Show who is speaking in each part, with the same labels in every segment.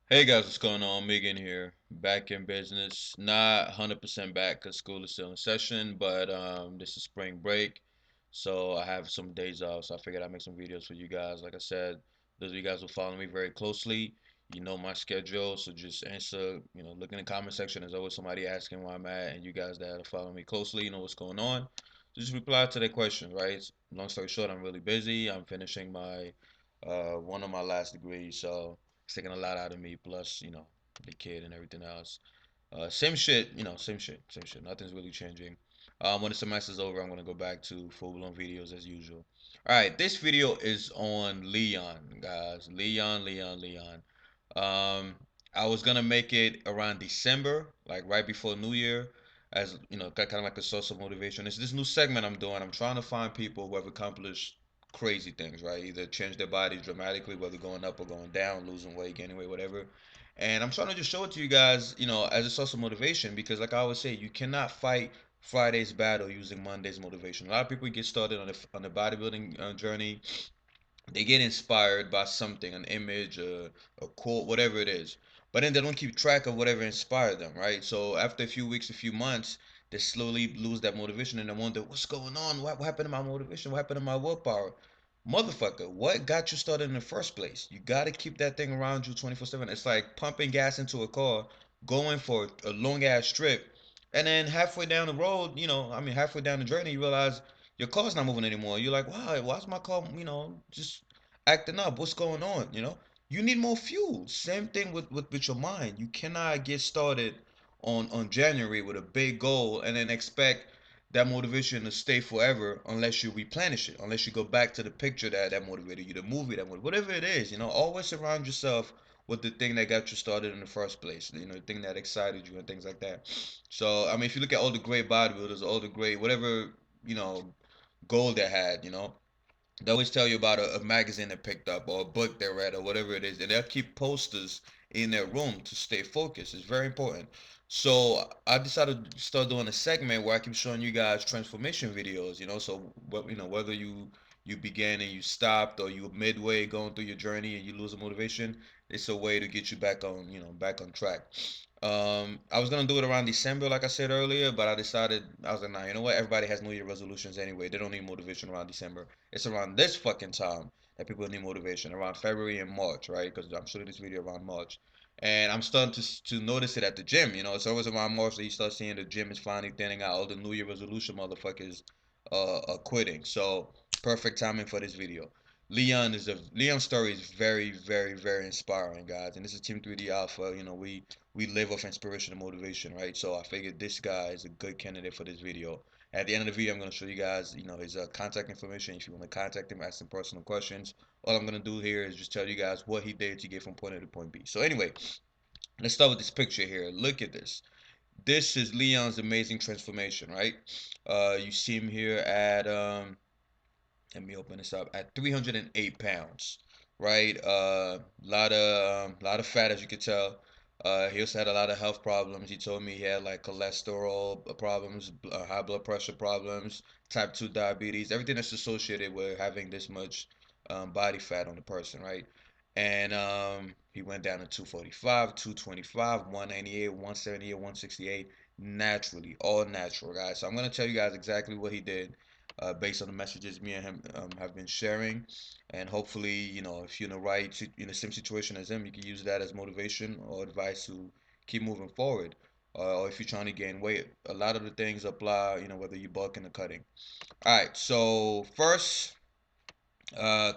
Speaker 1: Hey guys, what's going on? Megan here, back in business. Not 100% back because school is still in session, but this is spring break, so I have some days off. So I figured I'd make some videos for you guys. Like I said, those of you guys who follow me very closely, you know my schedule, so just answer. Look in the comment section. There's always somebody asking where I'm at, and you guys that are following me closely, you know what's going on. So just reply to their questions, right? Long story short, I'm really busy. I'm finishing my one of my last degrees, so it's taking a lot out of me. Plus, the kid and everything else. Same shit, same shit. Nothing's really changing. When the semester's over, I'm gonna go back to full-blown videos as usual. All right, this video is on Leon, guys. Leon. Um, I was gonna make it around December, like right before New Year, as kind of like a source of motivation. It's this new segment I'm doing. I'm trying to find people who have accomplished crazy things, right? Either change their bodies dramatically, whether going up or going down, losing weight, gaining weight, whatever. And I'm trying to just show it to you guys, as a source of motivation because, like I always say, you cannot fight Friday's battle using Monday's motivation. A lot of people get started on the bodybuilding journey. They get inspired by something, an image, a quote, whatever it is. But then they don't keep track of whatever inspired them, right? So after a few weeks, a few months, they slowly lose that motivation and they wonder, what's going on? What happened to my motivation? What happened to my willpower? Motherfucker, what got you started in the first place? You got to keep that thing around you 24/7. It's like pumping gas into a car, going for a long ass trip, and then halfway down the road, halfway down the journey, you realize your car's not moving anymore. You're like, wow, why's my car, just acting up? What's going on? You need more fuel. Same thing with your mind. You cannot get started on January with a big goal and then expect that motivation to stay forever unless you replenish it, unless you go back to the picture that motivated you, the movie whatever it is, always surround yourself with the thing that got you started in the first place, the thing that excited you and things like that. So, I mean, if you look at all the great bodybuilders, all the great, whatever, you know, goal they had, they always tell you about a magazine they picked up or a book they read or whatever it is, and they'll keep posters in their room to stay focused. It's very important. So I decided to start doing a segment where I keep showing you guys transformation videos. So whether you began and you stopped or you midway going through your journey and you lose the motivation, it's a way to get you back on track. I was gonna do it around December, like I said earlier, but I was like, nah, you know what? Everybody has New Year resolutions anyway. They don't need motivation around December. It's around this fucking time that people need motivation, around February and March, right? Because I'm shooting this video around March, and I'm starting to notice it at the gym. It's always around March that you start seeing the gym is finally thinning out. All the New Year resolution motherfuckers are quitting. So perfect timing for this video. Leon's story is very, very, very inspiring, guys. And this is Team 3D Alpha. We live off inspiration and motivation, right? So I figured this guy is a good candidate for this video. At the end of the video, I'm going to show you guys, his contact information. If you want to contact him, ask him personal questions. All I'm going to do here is just tell you guys what he did to get from point A to point B. So anyway, let's start with this picture here. Look at this. This is Leon's amazing transformation, right? You see him here at let me open this up at 308 pounds, right? Lot of fat as you could tell. He also had a lot of health problems. He told me he had like cholesterol problems, high blood pressure problems, type 2 diabetes, everything that's associated with having this much body fat on the person, right? And he went down to 245, 225, 198, 178, 168 naturally, all natural, guys. So I'm gonna tell you guys exactly what he did based on the messages me and him have been sharing. And hopefully, if you're in the in the same situation as him, you can use that as motivation or advice to keep moving forward. Or if you're trying to gain weight, a lot of the things apply, whether you're bulking or cutting. All right, so first,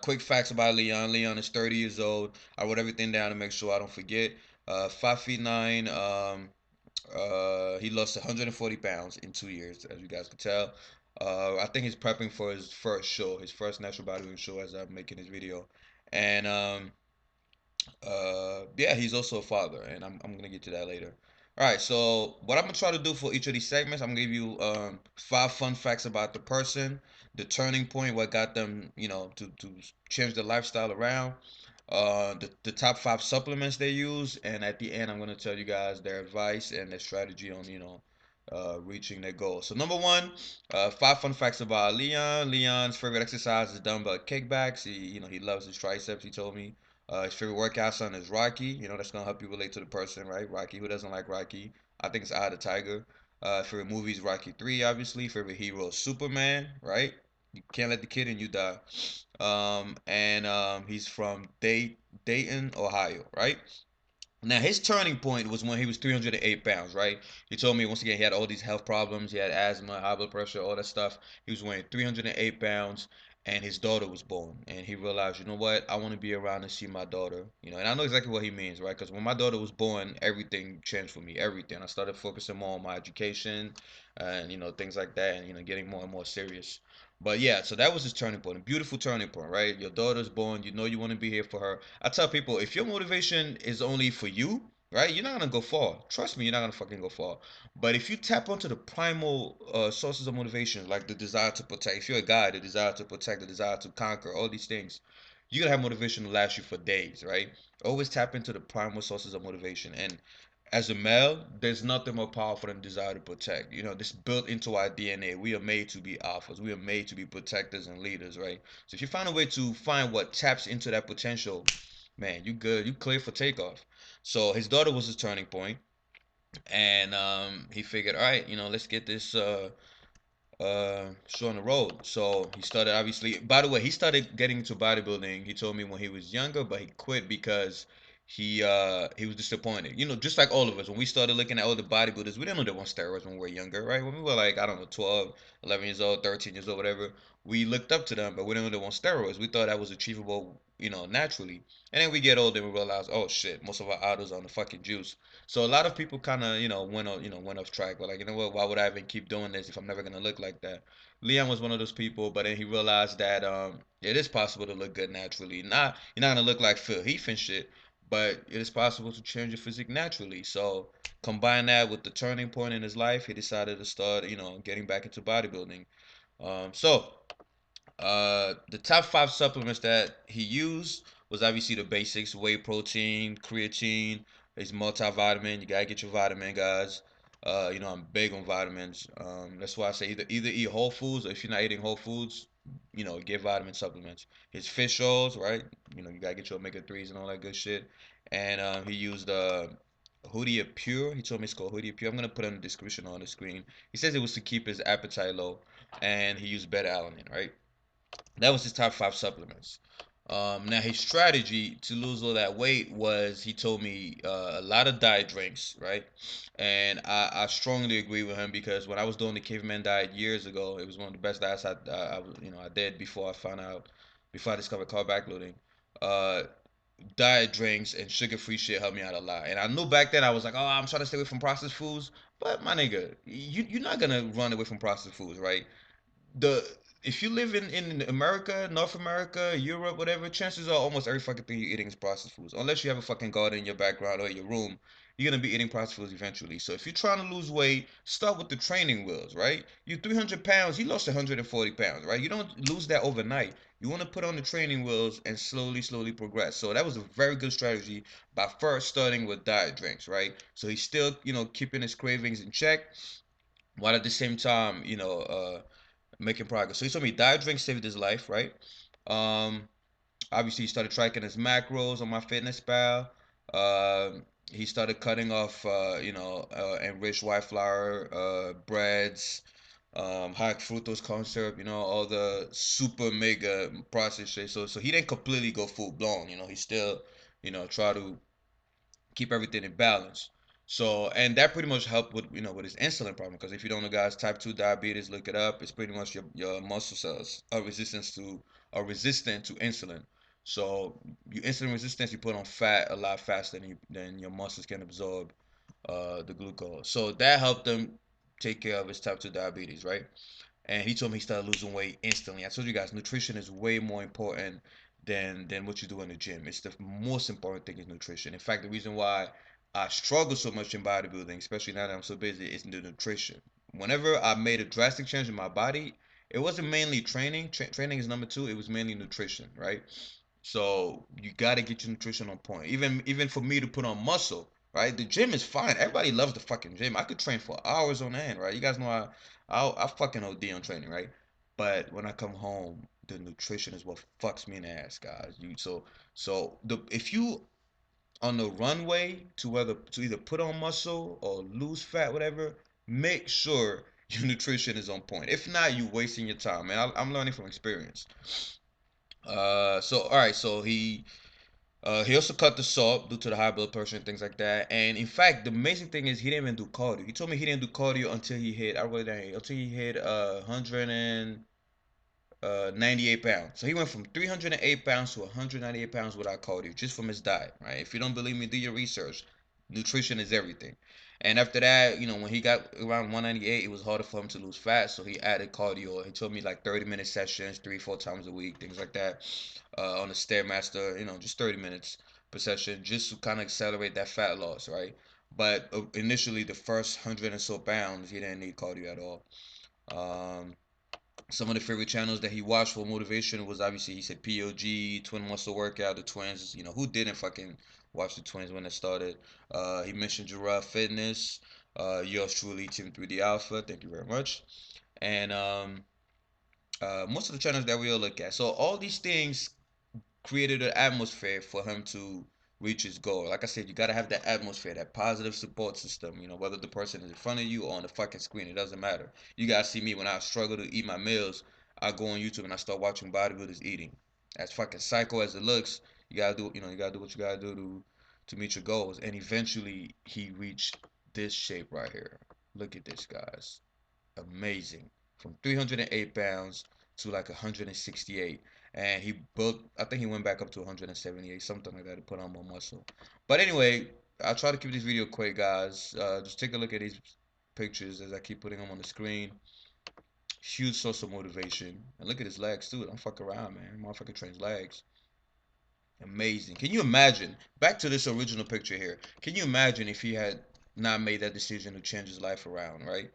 Speaker 1: quick facts about Leon. Leon is 30 years old. I wrote everything down to make sure I don't forget. 5 feet 9. He lost 140 pounds in 2 years, as you guys can tell. I think he's prepping for his first show, his first natural bodybuilding show, as I'm making this video. And yeah, he's also a father, and I'm gonna get to that later. All right, so what I'm gonna try to do for each of these segments, I'm gonna give you 5 fun facts about the person, the turning point, what got them, to change their lifestyle around, the top 5 supplements they use, and at the end, I'm gonna tell you guys their advice and their strategy on, reaching their goal. So number one, 5 fun facts about Leon. Leon's favorite exercise is dumbbell kickbacks. He loves his triceps. He told me. His favorite workout song is Rocky. That's gonna help you relate to the person, right? Rocky. Who doesn't like Rocky? I think it's Eye of the Tiger. Favorite movies Rocky 3, obviously. Favorite hero Superman, right? You can't let the kid in you die. And he's from Dayton, Ohio, right? Now his turning point was when he was 308 pounds, right? He told me once again he had all these health problems. He had asthma, high blood pressure, all that stuff. He was weighing 308 pounds, and his daughter was born. And he realized, you know what? I want to be around and see my daughter. And I know exactly what he means, right? Because when my daughter was born, everything changed for me. Everything. I started focusing more on my education, and things like that, and getting more and more serious. But yeah, so that was his turning point, a beautiful turning point, right? Your daughter's born, you want to be here for her. I tell people, if your motivation is only for you, right, you're not gonna go far. Trust me, you're not gonna fucking go far. But if you tap onto the primal sources of motivation, like the desire to protect, if you're a guy, the desire to protect, the desire to conquer, all these things, you're gonna have motivation to last you for days, right? Always tap into the primal sources of motivation. And as a male, there's nothing more powerful than desire to protect. This built into our DNA. We are made to be alphas. We are made to be protectors and leaders, right? So if you find a way to find what taps into that potential, man, you good. You clear for takeoff. So his daughter was his turning point, and he figured, all right, let's get this show on the road. So he started, obviously, by the way, he started getting into bodybuilding. He told me when he was younger, but he quit because he was disappointed. Just like all of us, when we started looking at all the bodybuilders, we didn't know they were on steroids when we were younger, right? When we were like, I don't know, 12, 11 years old, 13 years old, whatever, we looked up to them, but we didn't know they were on steroids. We thought that was achievable, naturally. And then we get older and we realize, oh shit, most of our idols are on the fucking juice. So a lot of people kind of, went off track. But like, you know what? Why would I even keep doing this if I'm never gonna look like that? Leon was one of those people, but then he realized that it is possible to look good naturally. You're not gonna look like Phil Heath and shit, but it is possible to change your physique naturally. So combine that with the turning point in his life, he decided to start, getting back into bodybuilding. So the top five supplements that he used was obviously the basics: whey protein, creatine, his multivitamin. You gotta get your vitamin, guys. I'm big on vitamins. That's why I say either eat whole foods, or if you're not eating whole foods, get vitamin supplements. His fish oils, right? You gotta get your omega threes and all that good shit. And he used Hoodia Pure. He told me it's called Hoodia Pure. I'm gonna put it in the description on the screen. He says it was to keep his appetite low, and he used beta alanine, right? That was his top five supplements. Now his strategy to lose all that weight was, he told me, a lot of diet drinks, right? And I strongly agree with him, because when I was doing the caveman diet years ago, it was one of the best diets I did before I discovered carb backloading. Uh, Diet drinks and sugar-free shit helped me out a lot. And I knew back then I was like, oh, I'm trying to stay away from processed foods. But my nigga, you're not gonna run away from processed foods, right? the If you live in America, North America, Europe, whatever, chances are almost every fucking thing you're eating is processed foods. Unless you have a fucking garden in your background or in your room, you're gonna be eating processed foods eventually. So if you're trying to lose weight, start with the training wheels, right? You 300 pounds, you lost 140 pounds, right? You don't lose that overnight. You want to put on the training wheels and slowly, slowly progress. So that was a very good strategy by first starting with diet drinks, right? So he's still, keeping his cravings in check, while at the same time, making progress. So he told me diet drink saved his life, right? Um, Obviously he started tracking his macros on my fitness pal. He started cutting off, enriched white flour, breads, high fructose corn syrup, all the super mega processed shit. So he didn't completely go full blown. He still, try to keep everything in balance. So, and that pretty much helped with, with his insulin problem. Because if you don't know, guys, type 2 diabetes, look it up. It's pretty much your muscle cells are resistant to insulin. So your insulin resistance, you put on fat a lot faster than your muscles can absorb the glucose. So that helped him take care of his type 2 diabetes, right? And he told me he started losing weight instantly. I told you guys, nutrition is way more important than what you do in the gym. It's the most important thing is nutrition. In fact, the reason why I struggle so much in bodybuilding, especially now that I'm so busy, is the nutrition. Whenever I made a drastic change in my body, it wasn't mainly training. Training is number two. It was mainly nutrition, right? So you gotta get your nutrition on point. Even for me to put on muscle, right? The gym is fine. Everybody loves the fucking gym. I could train for hours on end, right? You guys know I fucking OD on training, right? But when I come home, the nutrition is what fucks me in the ass, guys. If you on the runway to either put on muscle or lose fat, whatever, make sure your nutrition is on point. If not, you wasting your time, man. I'm learning from experience. So all right, so he also cut the salt due to the high blood pressure and things like that. And in fact, the amazing thing is he didn't even do cardio. He told me he didn't do cardio until he hit, I really didn't, until he hit 98 pounds. So he went from 308 pounds to 198 pounds without cardio, just from his diet, right? If you don't believe me, do your research. Nutrition is everything. And after that, when he got around 198, it was harder for him to lose fat, so he added cardio. He told me like 30-minute sessions, 3, 4 times a week, things like that, on the Stairmaster, just 30 minutes per session, just to kind of accelerate that fat loss, right? But initially, the first 100 and so pounds, he didn't need cardio at all. Some of the favorite channels that he watched for motivation was, obviously, he said POG, Twin Muscle Workout, the twins. Who didn't fucking watch the twins when it started? He mentioned Giraffe Fitness, yours truly, Team3DAlpha. Thank you very much. And most of the channels that we all look at. So all these things created an atmosphere for him to reach his goal. Like I said, you gotta have that atmosphere, that positive support system. Whether the person is in front of you or on the fucking screen, it doesn't matter. You guys see me when I struggle to eat my meals, I go on YouTube and I start watching bodybuilders eating. As fucking psycho as it looks, you gotta do, you gotta do what you gotta do to meet your goals. And eventually, he reached this shape right here. Look at this, guys. Amazing. From 308 pounds to like 168. And he built, I think he went back up to 178, something like that, to put on more muscle. But anyway, I'll try to keep this video quick, guys. Just take a look at these pictures as I keep putting them on the screen. Huge source of motivation. And look at his legs, too. Don't fuck around, man. Motherfucker trains legs. Amazing. Can you imagine? Back to this original picture here. Can you imagine if he had not made that decision to change his life around, right?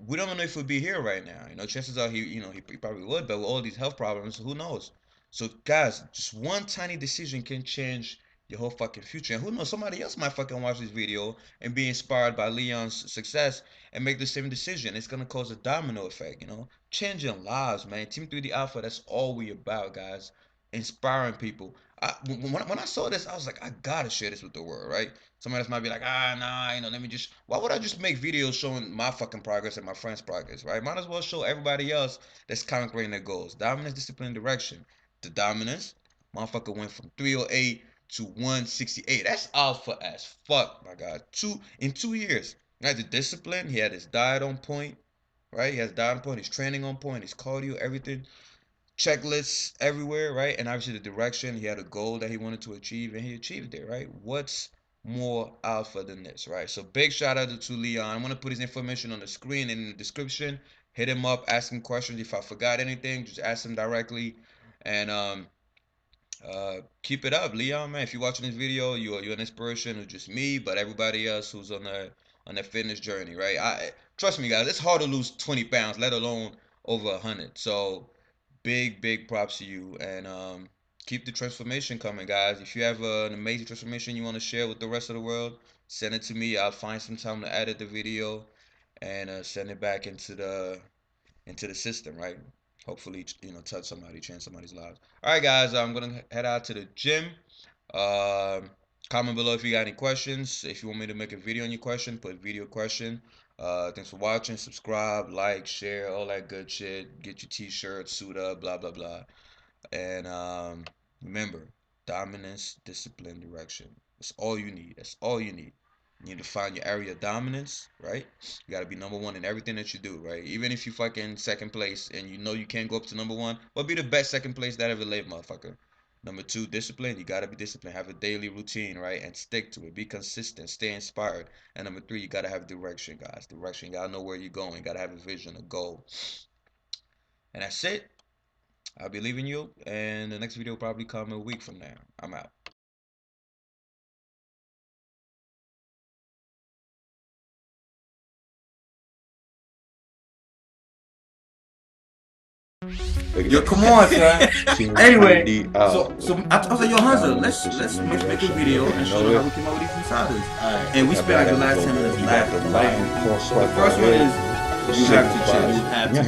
Speaker 1: We don't know if we'd be here right now. Chances are he probably would, but with all these health problems, who knows? So guys, just one tiny decision can change your whole fucking future. And who knows, somebody else might fucking watch this video and be inspired by Leon's success and make the same decision. It's gonna cause a domino effect, changing lives, man. Team 3D Alpha, that's all we about, guys. Inspiring people. When I saw this, I was like, I gotta share this with the world, right? Somebody else might be like, nah, let me just. Why would I just make videos showing my fucking progress and my friends' progress, right? Might as well show everybody else that's conquering their goals. Dominance, discipline, direction. The dominance, motherfucker went from 308 to 168. That's alpha as fuck, my God. In 2 years. Right? The discipline, he had his diet on point, right? He has diet on point, his training on point, his cardio, everything, checklists everywhere, right? And obviously the direction, he had a goal that he wanted to achieve and he achieved it, right? What's more alpha than this, right? So big shout out to Leon. I'm gonna put his information on the screen and in the description. Hit him up, ask him questions. If I forgot anything, just ask him directly. And keep it up, Leon, man. If you're watching this video, you're an inspiration of just me, but everybody else who's on their fitness journey, right? I trust me, guys. It's hard to lose 20 pounds, let alone over 100. So big props to you, and keep the transformation coming, guys. If you have an amazing transformation you want to share with the rest of the world, send it to me. I'll find some time to edit the video and send it back into the system, right? Hopefully, touch somebody, change somebody's lives. All right, guys, I'm gonna head out to the gym. Comment below if you got any questions. If you want me to make a video on your question, put video question. Thanks for watching. Subscribe, like, share, all that good shit. Get your t-shirt, suit up, blah blah blah. And remember, dominance, discipline, direction. That's all you need. That's all you need. You need to find your area of dominance, right? You got to be number one in everything that you do, right? Even if you fucking second place and you know you can't go up to number one, but be the best second place that ever lived, motherfucker. Number two, discipline. You got to be disciplined. Have a daily routine, right? And stick to it. Be consistent. Stay inspired. And number three, you got to have direction, guys. Direction. You got to know where you're going. You got to have a vision, a goal. And that's it. I'll be leaving you. And the next video will probably come a week from now. I'm out.
Speaker 2: Yo, come on, son. Anyway, so I was like, yo, Hanzo, let's make a video and show them how we came up with these salads. And we spent like the last 10 minutes laughing. The first one is you have to chill.